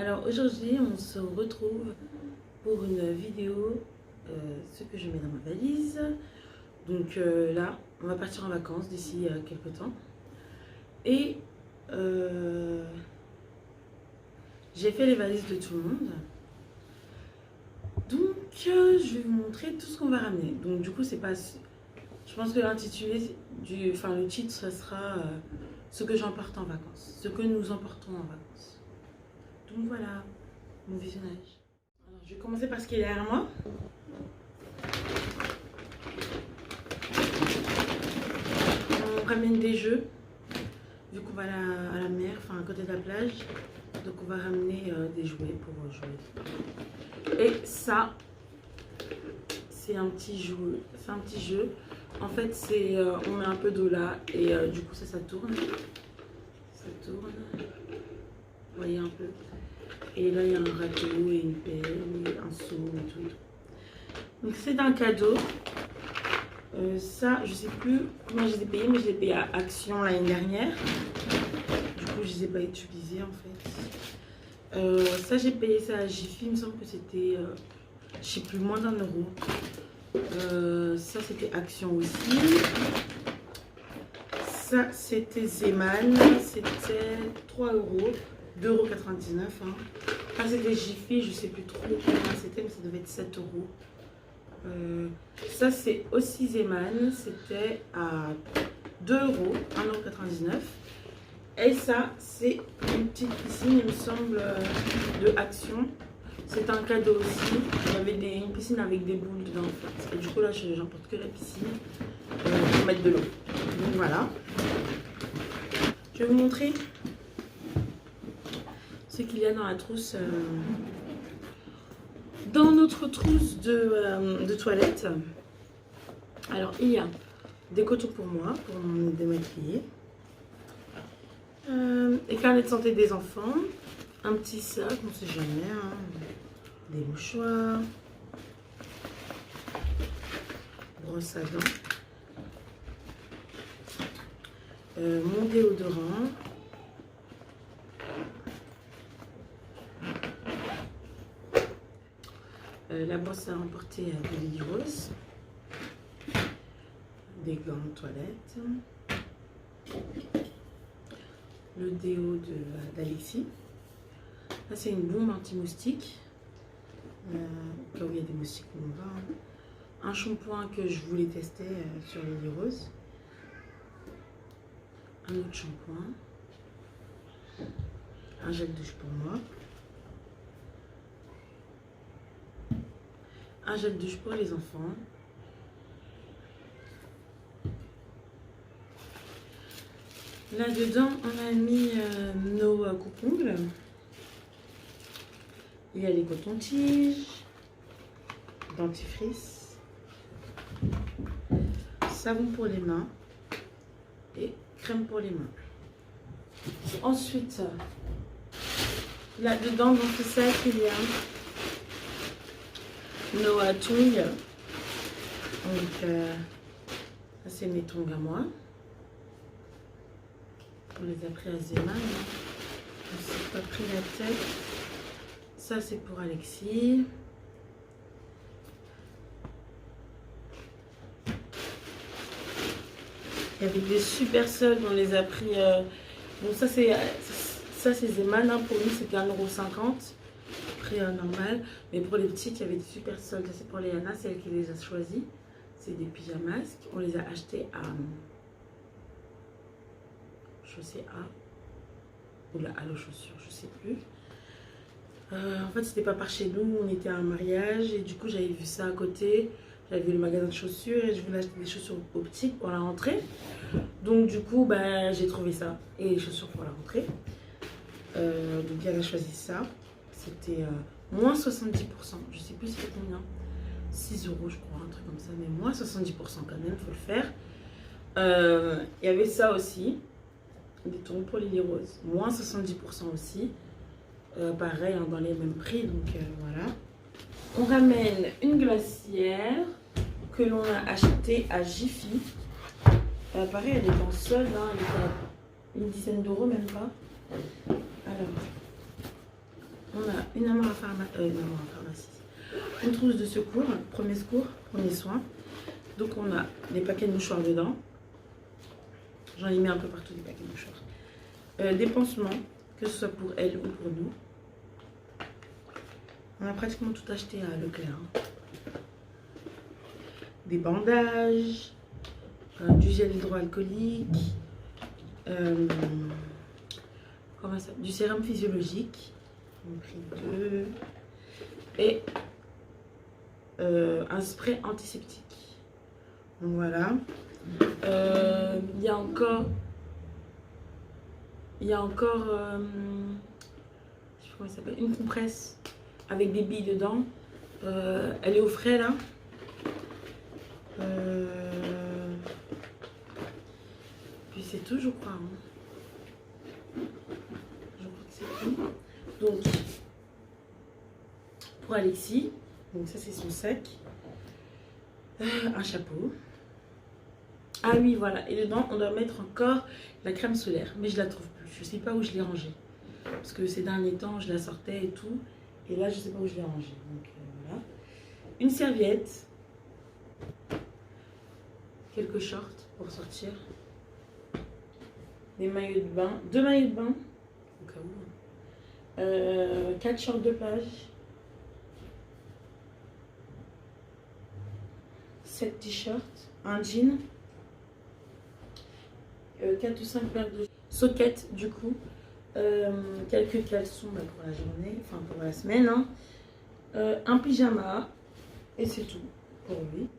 Alors aujourd'hui on se retrouve pour une vidéo, ce que je mets dans ma valise. Donc là on va partir en vacances d'ici quelques temps. Et j'ai fait les valises de tout le monde. Donc je vais vous montrer tout ce qu'on va ramener. Donc du coup c'est pas... Je pense que l'intitulé le titre ça sera ce que j'emporte en vacances. Ce que nous emportons en vacances. Donc voilà, mon visionnage. Alors, je vais commencer par ce qui est derrière moi. On ramène des jeux, vu qu'on va à la mer, enfin à côté de la plage. Donc on va ramener des jouets pour jouer. Et ça, c'est un petit jeu. C'est un petit jeu. En fait, c'est on met un peu d'eau là et du coup ça tourne. Ça tourne. Vous voyez un peu. Et là, il y a un râteau et une pelle, un seau et tout. Donc, c'est un cadeau. Ça, je sais plus comment je les ai payés, mais je les ai payés à Action l'année dernière. Du coup, je les ai pas utilisés en fait. Ça, j'ai payé ça à Jiffy. Il me semble que c'était, je sais plus, moins d'1 euro. Ça, c'était Action aussi. Ça, c'était Zeman. C'était 3 euros. 2,99 €. Hein. Ah, c'était Jiffy, je sais plus trop combien c'était, mais ça devait être 7 euros. Ça, c'est aussi Zeman, c'était à 2 euros, 1,99 €. Et ça, c'est une petite piscine, il me semble, de Action. C'est un cadeau aussi. Il y avait une piscine avec des boules dedans. En fait. Et du coup, là, j'emporte que la piscine pour mettre de l'eau. Donc voilà. Je vais vous montrer ce qu'il y a dans la trousse, dans notre trousse de toilette. Alors il y a des cotons pour moi, pour me démaquiller, les carnets de santé des enfants, un petit sac, on ne sait jamais, hein, des mouchoirs, brosse à dents, mon déodorant. La brosse à emporter de Lily Rose, des gants de toilette, le déo d'Alexis. Là, c'est une bombe anti-moustique, au cas où il y a des moustiques, on va. Un shampoing que je voulais tester sur Lily Rose, un autre shampoing, un gel douche pour moi. Un gel douche pour les enfants. Là-dedans, on a mis nos coupe-ongles. Il y a les cotons-tiges, dentifrice, savon pour les mains et crème pour les mains. Ensuite, là-dedans, dans ce sac, il y a nos tongs. Donc ça c'est mes tongs à moi. On les a pris à Zeman. On ne s'est pas pris la tête. Ça c'est pour Alexis. Il y avait des super soldes, on les a pris. Bon ça c'est Zeman, hein. Pour nous c'était 1,50 €. Prix normal, mais pour les petites il y avait des super soldes. C'est pour Léana, c'est elle qui les a choisis. C'est des pyjamas, on les a achetés à chaussée A ou la Allo chaussures, je sais plus. En fait c'était pas par chez nous, on était à un mariage et du coup j'avais vu ça à côté. J'avais vu le magasin de chaussures et je voulais acheter des chaussures optiques pour la rentrée. Donc du coup j'ai trouvé ça et les chaussures pour la rentrée. Donc elle a choisi ça. C'était moins 70%, je sais plus c'était combien, 6 euros je crois, un truc comme ça, mais moins 70% quand même, faut le faire. Il y avait ça aussi, des tongs pour Lily Rose, moins 70% aussi, pareil hein, dans les mêmes prix, donc voilà. On ramène une glacière que l'on a achetée à Jiffy. Pareil, elle est en solde, hein, elle est à une dizaine d'euros, même pas. Alors, On a une amour à pharmacie, une trousse de secours, premier secours, premier soin. Donc on a des paquets de mouchoirs dedans. J'en ai mis un peu partout des paquets de mouchoirs. Des pansements, que ce soit pour elle ou pour nous. On a pratiquement tout acheté à Leclerc. Des bandages, du gel hydroalcoolique, du sérum physiologique. On a pris 2. Et un spray antiseptique. Donc voilà. Il y a encore je sais pas comment ça s'appelle, une compresse avec des billes dedans. Elle est au frais là. Puis c'est tout, je crois. Hein. Je crois que c'est tout. Donc pour Alexis, donc ça c'est son sac. Un chapeau. Ah oui, voilà. Et dedans, on doit mettre encore la crème solaire. Mais je la trouve plus. Je sais pas où je l'ai rangée. Parce que ces derniers temps, je la sortais et tout. Et là, je sais pas où je l'ai rangée. Donc voilà. Une serviette. Quelques shorts pour sortir. Des maillots de bain. 2 maillots de bain. Au cas où. 4 shorts de plage. 7 t-shirts. Un jean. 4 ou 5 paires de soquettes du coup, quelques caleçons pour la journée, enfin pour la semaine, hein. Un pyjama et c'est tout pour lui.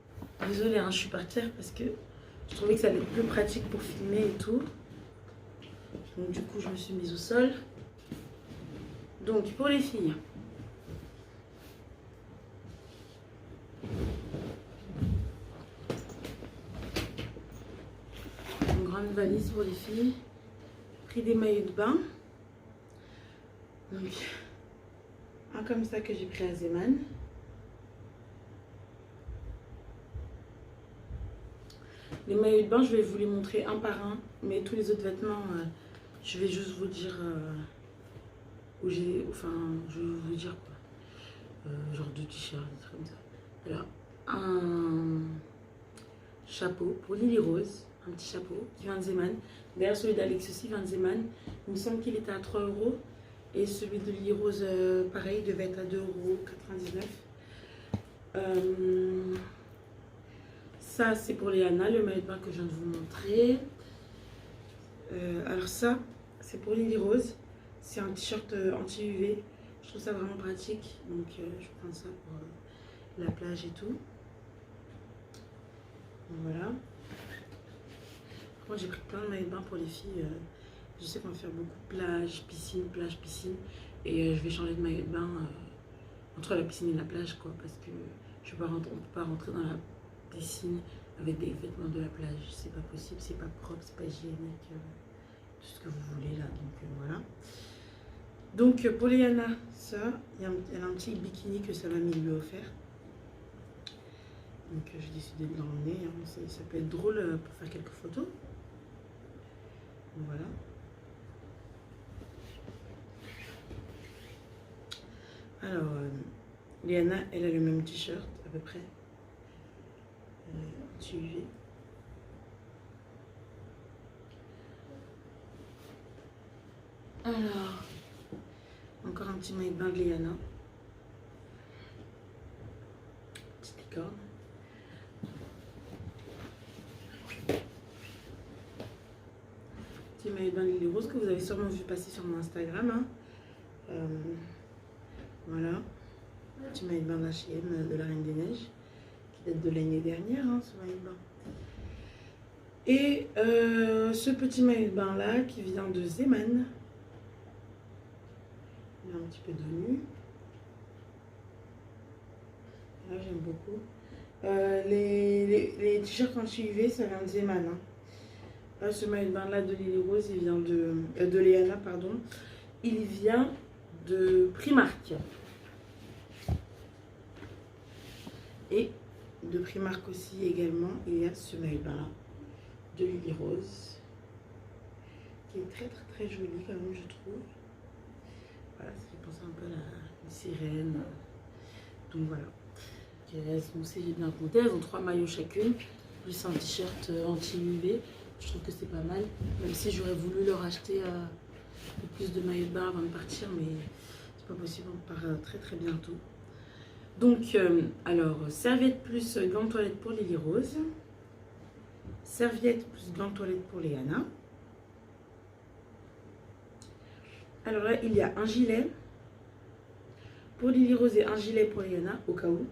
Désolée, hein, je suis par terre parce que je trouvais que ça allait être plus pratique pour filmer et tout. Donc du coup je me suis mise au sol. Donc pour les filles, une valise pour les filles. J'ai pris des maillots de bain. Donc, un comme ça que j'ai pris à Zeman. Les maillots de bain, je vais vous les montrer un par un. Mais tous les autres vêtements, je vais juste vous dire où j'ai. Enfin, je vais vous dire quoi. Genre 2 t-shirts, des trucs comme ça. Alors, un chapeau pour Lily Rose. Un petit chapeau qui vient de Zeman. D'ailleurs, celui d'Alex aussi vient de Zeman. Il me semble qu'il était à 3 €. Et celui de Lily Rose, pareil, devait être à 2,99 €. Ça, c'est pour Léana, le maillot de bain que je viens de vous montrer. Alors ça, c'est pour Lily Rose. C'est un t-shirt anti-UV. Je trouve ça vraiment pratique. Donc, je prends ça pour la plage et tout. Donc, voilà. Moi j'ai pris plein de maillots de bain pour les filles. Je sais qu'on va faire beaucoup plage, piscine, et je vais changer de maillot de bain entre la piscine et la plage quoi, parce que on ne peut pas rentrer dans la piscine avec des vêtements de la plage. C'est pas possible, c'est pas propre, c'est pas hygiénique, tout ce que vous voulez là. Donc voilà. Donc pour Léana, ça, elle a un petit bikini que sa mamie lui a offert. Donc j'ai décidé de l'emmener. Hein. Ça peut être drôle pour faire quelques photos. Voilà. Alors, Léana, elle a le même t-shirt à peu près. Anti-UV. Alors, encore un petit maillot de bain de Léana. Petite licorne. Petit maillot de bain de Lily Rose que vous avez sûrement vu passer sur mon Instagram. Hein. Voilà. Petit maillot de bain d'H&M de la Reine des Neiges. Qui date de l'année dernière, hein, ce maillot de bain. Et ce petit maillot de bain là qui vient de Zeman. Il y a un petit peu de nu. Là j'aime beaucoup. Les t-shirts anti-UV ça vient de Zeman. Hein. Là, ce maillot de bain là de Lily Rose, il vient de Léana, pardon. Il vient de Primark. Et de Primark aussi également, il y a ce maillot de bain là de Lily Rose. Qui est très très très joli quand même, je trouve. Voilà, ça fait penser un peu à une sirène. Donc voilà. Elles sont, si j'ai bien compté, elles ont 3 maillots chacune, plus un t-shirt anti-UV. Je trouve que c'est pas mal, même si j'aurais voulu leur acheter plus de maillots de bain avant de partir, mais c'est pas possible, on part très très bientôt. Donc, alors, serviette plus gants de toilette pour Lily Rose, serviette plus gants de toilette pour Léana. Alors là, il y a un gilet pour Lily Rose et un gilet pour Léana, au cas où.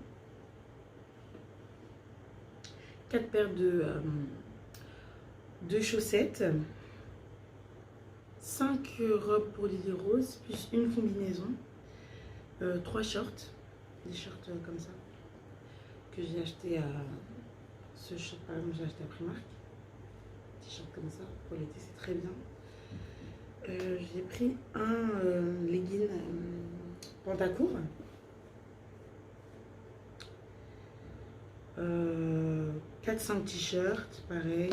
4 paires de chaussettes, 5 robes pour Lily Rose, plus une combinaison, 3 shorts, des shorts comme ça, que j'ai acheté à ce short par exemple, j'ai acheté à Primark, des shorts comme ça, pour l'été c'est très bien. J'ai pris un legging pantacourt, 4-5 t-shirts, pareil,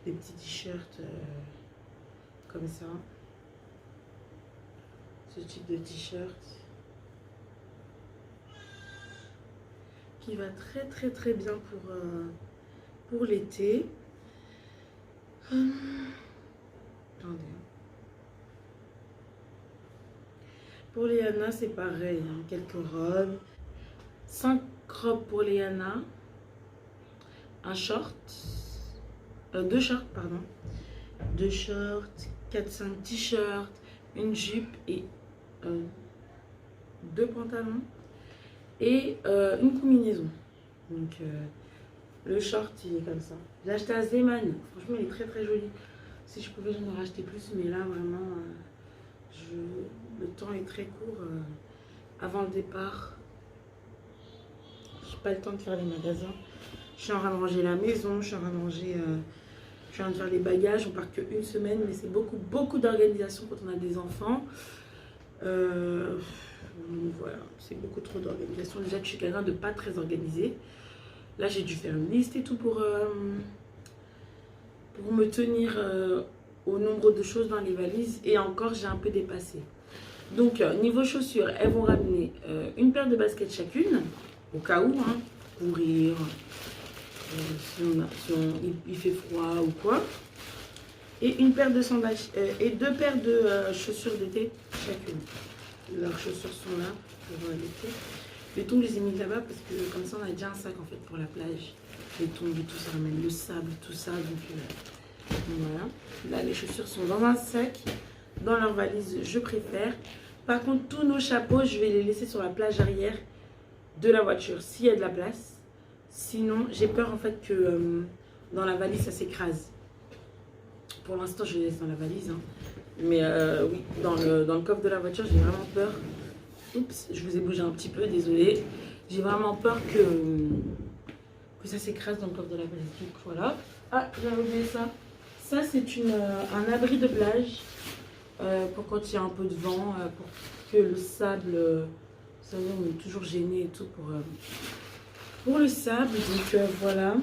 des petits t-shirts comme ça, ce type de t-shirt qui va très très très bien pour l'été. Attendez. Pour Léana c'est pareil, hein, quelques robes, 5 robes pour Léana, un short, 2 shorts pardon, 2 shorts, 4-5 t-shirts, une jupe et 2 pantalons et une combinaison. Donc le short il est comme ça. J'ai acheté à Zeman, franchement il est très très joli. Si je pouvais j'en aurais acheté plus, mais là vraiment le temps est très court avant le départ. J'ai pas le temps de faire les magasins. Je suis en train de ranger la maison, je suis en train de ranger, je suis en train de faire les bagages. On part qu'une semaine, mais c'est beaucoup d'organisation quand on a des enfants. Voilà, c'est beaucoup trop d'organisation. Déjà que je suis quelqu'un de pas très organisé. Là, j'ai dû faire une liste et tout pour me tenir au nombre de choses dans les valises. Et encore, j'ai un peu dépassé. Donc, niveau chaussures, elles vont ramener une paire de baskets chacune, au cas où, hein, courir, il fait froid ou quoi. Et une paire de sandales et 2 paires de chaussures d'été chacune. Leurs chaussures sont là pour l'été. Les tongs, je les ai mis là-bas parce que comme ça, on a déjà un sac en fait pour la plage. Les tongs et tout, ça ramène le sable, tout ça. Donc voilà. Là, les chaussures sont dans un sac, dans leur valise, je préfère. Par contre, tous nos chapeaux, je vais les laisser sur la plage arrière de la voiture, s'il y a de la place. Sinon, j'ai peur en fait que dans la valise, ça s'écrase. Pour l'instant, je les laisse dans la valise. Hein. Mais oui, dans le coffre de la voiture, j'ai vraiment peur. Oups, je vous ai bougé un petit peu, désolé. J'ai vraiment peur que ça s'écrase dans le coffre de la valise. Donc voilà. Ah, j'avais oublié ça. Ça, c'est un abri de plage pour quand il y a un peu de vent, pour que le sable... vous savez, on est toujours gêné et tout pour le sable. Donc voilà.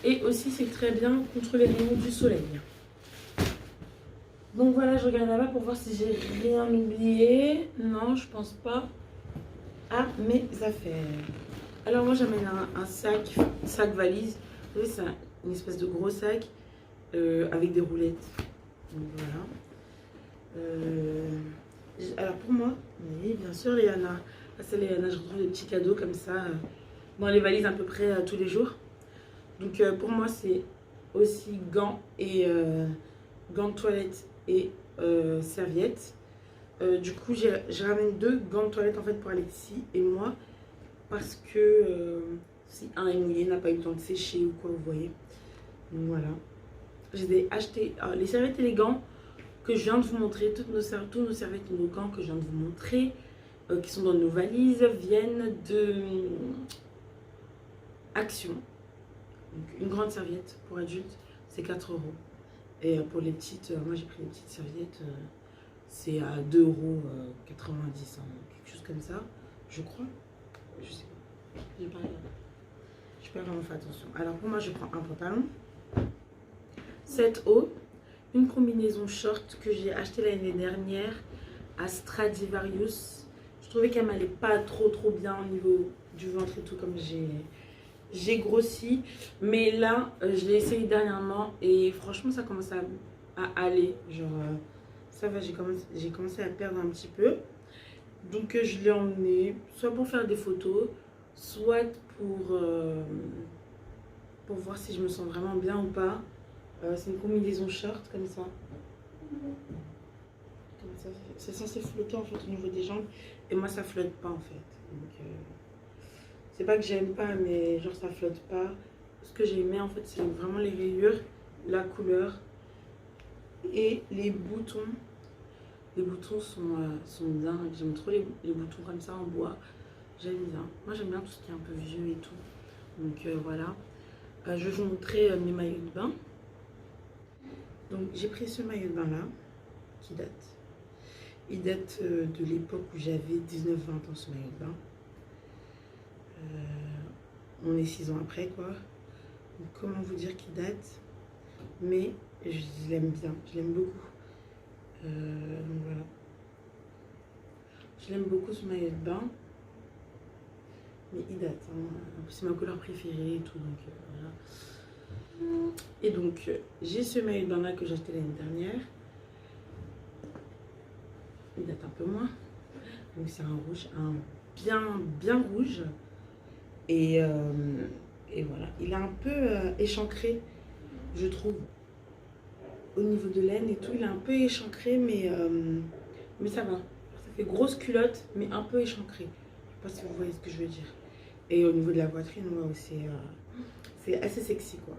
Et aussi, c'est très bien contre les rayons du soleil. Donc voilà, je regarde là-bas pour voir si j'ai rien oublié. Non, je pense pas à mes affaires. Alors moi, j'amène un sac valise. Vous savez, c'est une espèce de gros sac avec des roulettes. Donc voilà. Alors pour moi, oui, bien sûr, Léana. C'est Léana, je retrouve des petits cadeaux comme ça dans les valises à peu près tous les jours. Donc pour moi, c'est aussi gants et gants de toilette et serviettes. Du coup, je ramène 2 gants de toilette en fait pour Alexis et moi parce que si un est mouillé, n'a pas eu le temps de sécher ou quoi, vous voyez. Donc voilà. J'ai acheté les serviettes et les gants que je viens de vous montrer, tous nos serviettes et nos gants que je viens de vous montrer, qui sont dans nos valises, viennent de Action. Donc, une grande serviette pour adultes, c'est 4 €. Et pour les petites, moi j'ai pris les petites serviettes, c'est à 2,90 €, hein, quelque chose comme ça, je crois. Je sais pas. J'ai pas regardé. Je n'ai pas vraiment fait attention. Alors pour moi, je prends un pantalon, 7 hauts, une combinaison short que j'ai acheté l'année dernière à Stradivarius. Je trouvais qu'elle m'allait pas trop bien au niveau du ventre et tout, comme j'ai grossi. Mais là, je l'ai essayé dernièrement et franchement, ça commence à aller. Genre, ça va, j'ai commencé à perdre un petit peu. Donc, je l'ai emmené, soit pour faire des photos, soit pour voir si je me sens vraiment bien ou pas. C'est une combinaison short, comme ça. C'est censé flotter en fait au niveau des jambes. Et moi, ça flotte pas en fait. Donc, c'est pas que j'aime pas, mais genre ça flotte pas. Ce que j'ai aimé en fait, c'est vraiment les rayures, la couleur et les boutons. Les boutons sont dingues. J'aime trop les boutons comme ça en bois. J'aime bien. Moi, j'aime bien tout ce qui est un peu vieux et tout. Donc voilà. Je vais vous montrer mes maillots de bain. Donc j'ai pris ce maillot de bain là, qui date. Il date de l'époque où j'avais 19-20 ans, ce maillot de bain. On est 6 ans après quoi. Donc, comment vous dire qu'il date, mais je l'aime bien, je l'aime beaucoup. Donc voilà. Je l'aime beaucoup ce maillot de bain. Mais il date, hein. C'est ma couleur préférée et tout, donc voilà. Et donc, j'ai ce maillot de bain là que j'ai acheté l'année dernière. Il date un peu moins. Donc c'est un rouge, un bien rouge. Et voilà, il est un peu échancré, je trouve. Au niveau de l'aine et tout, il est un peu échancré, mais ça va. Ça fait grosse culotte, mais un peu échancré. Je sais pas si vous voyez ce que je veux dire. Et au niveau de la poitrine, ouais, c'est assez sexy, quoi.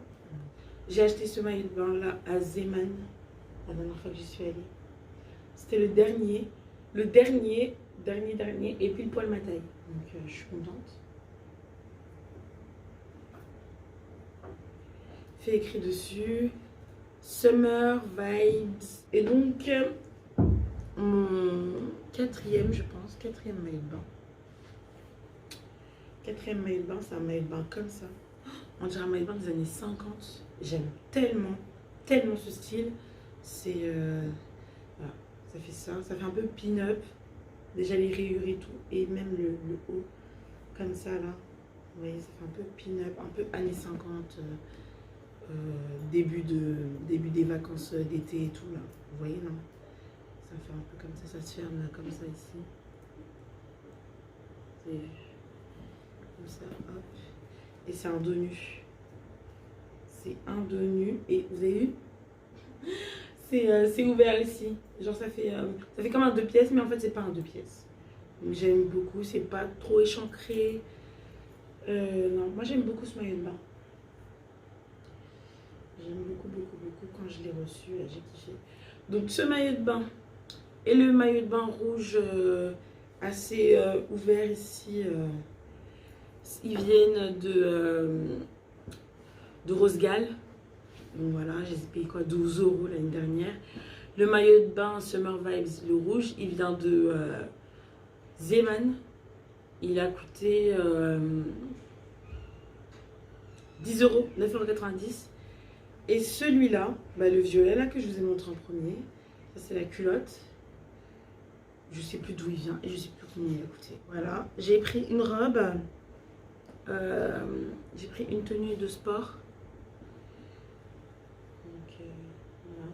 J'ai acheté ce maillot de bain là à Zeeman la dernière fois que j'y suis allée. C'était le dernier, et pile poil ma taille. Donc je suis contente. Fait écrit dessus Summer Vibes. Et donc mon quatrième maillot de bain. Quatrième maillot de bain, c'est un maillot de bain comme ça. On dirait un maillot de bain des années 50. J'aime tellement ce style. C'est voilà, ça fait ça. Ça fait un peu pin-up. Déjà les rayures et tout. Et même le haut. Comme ça là. Vous voyez, ça fait un peu pin-up. Un peu années 50. Début des vacances d'été et tout là. Vous voyez, non? Ça fait un peu comme ça. Ça se ferme là, comme ça ici. C'est comme ça, hop. Et c'est un dos nu. C'est un dos nu. Et vous avez vu? C'est ouvert ici. Genre ça fait comme un 2 pièces, mais en fait c'est pas un 2 pièces. J'aime beaucoup, c'est pas trop échancré. Non, moi j'aime beaucoup ce maillot de bain. J'aime beaucoup quand je l'ai reçu, là j'ai kiffé. Donc ce maillot de bain et le maillot de bain rouge assez ouvert ici, ils viennent de Rosgal. Donc voilà, j'ai payé quoi, 12 € l'année dernière. Le maillot de bain Summer Vibes, le rouge, il vient de Zeeman. Il a coûté 10 €, 9,90 €. Et celui-là, bah, le violet là que je vous ai montré en premier, ça c'est la culotte. Je sais plus d'où il vient et je sais plus combien il a coûté. Voilà, j'ai pris une robe, j'ai pris une tenue de sport. Donc voilà,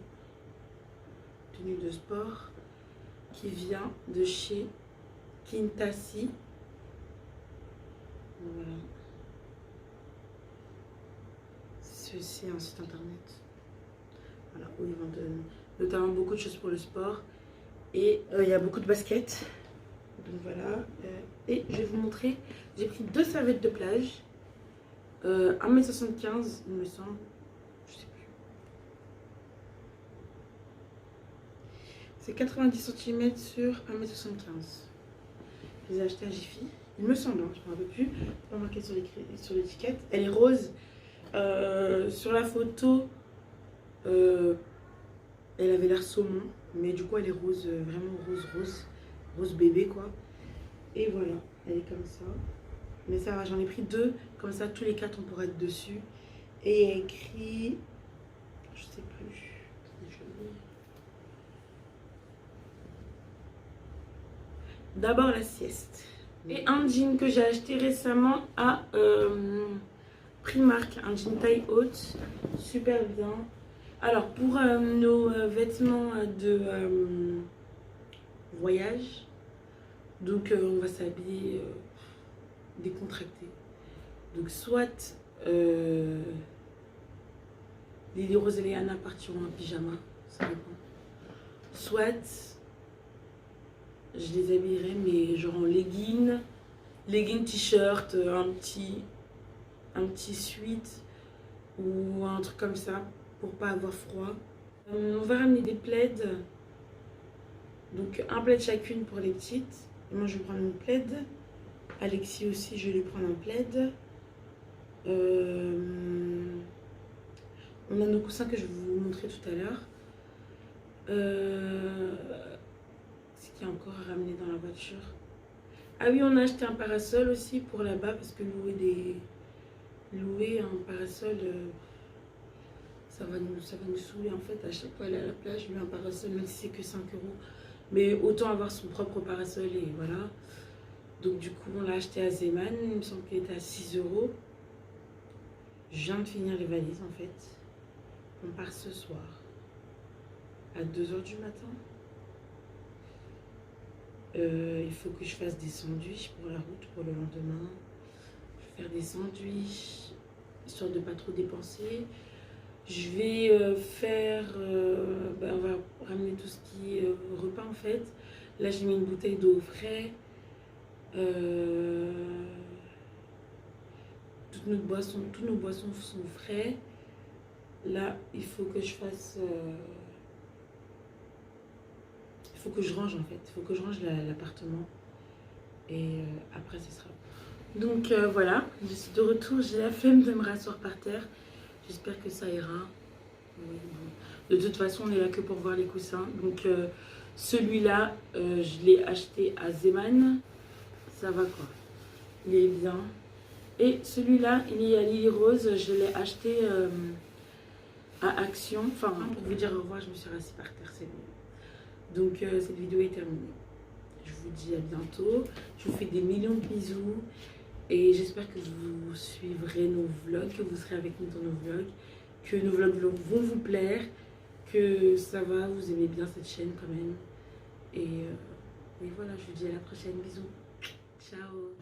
tenue de sport qui vient de chez Kintasi. Voilà. C'est un site internet. Voilà, où ils vendent notamment beaucoup de choses pour le sport. Et il y a beaucoup de baskets. Donc voilà. Et je vais vous montrer. J'ai pris 2 serviettes de plage. 1,75 m, il me semble. Je sais plus. C'est 90 cm sur 1,75 m. Je les ai achetées à Jiffy. Il me semble, hein, je ne me rappelle plus. Pas marqué sur l'étiquette. Elle est rose. Sur la photo, elle avait l'air saumon, mais du coup elle est rose, vraiment rose bébé quoi. Et voilà, elle est comme ça. Mais ça va, j'en ai pris 2, comme ça tous les 4 on pourra être dessus. Et il y a écrit, je sais plus, D'abord la sieste. Et un jean que j'ai acheté récemment à Primark, un jean taille haute, super bien. Alors pour nos vêtements de voyage, donc on va s'habiller décontracté. Donc soit Lily Rose et Léana partiront en pyjama, ça dépend. Soit je les habillerai mais genre en legging t-shirt, un petit sweat ou un truc comme ça pour pas avoir froid. On va ramener des plaids, donc un plaid chacune pour les petites. Et moi je vais prendre mon plaid. Alexis aussi, je vais lui prendre un plaid. On a nos coussins que je vais vous montrer tout à l'heure. Ce qu'il y a encore à ramener dans la voiture. Ah oui, on a acheté un parasol aussi pour là-bas parce que louer un parasol, ça va nous saouler en fait. À chaque fois aller à la plage, louer un parasol, même si c'est que 5 euros. Mais autant avoir son propre parasol et voilà. Donc du coup, on l'a acheté à Zeeman. Il me semble qu'il était à 6 euros. Je viens de finir les valises en fait. On part ce soir à 2 h du matin. Il faut que je fasse des sandwichs pour la route pour le lendemain. Je vais faire des sandwichs histoire de pas trop dépenser. Je vais on va ramener tout ce qui est repas en fait. Là j'ai mis une bouteille d'eau au frais. Toutes nos boissons sont frais. Là il faut que je fasse il faut que je range en fait. Il faut que je range l'appartement. Et après ce sera. Donc voilà, je suis de retour. J'ai la flemme de me rasseoir par terre. J'espère que ça ira. Oui, bon. De toute façon, on est là que pour voir les coussins. Donc celui-là, je l'ai acheté à Zeeman. Ça va quoi. Il est bien. Et celui-là, il est à Lily Rose. Je l'ai acheté à Action. Enfin, pour vous dire au revoir, je me suis rassée par terre. C'est bon. Donc cette vidéo est terminée. Je vous dis à bientôt. Je vous fais des millions de bisous. Et j'espère que vous suivrez nos vlogs, que vous serez avec nous dans nos vlogs, que nos vlogs vont vous plaire, que ça va, vous aimez bien cette chaîne quand même. Et oui voilà, je vous dis à la prochaine, bisous. Ciao.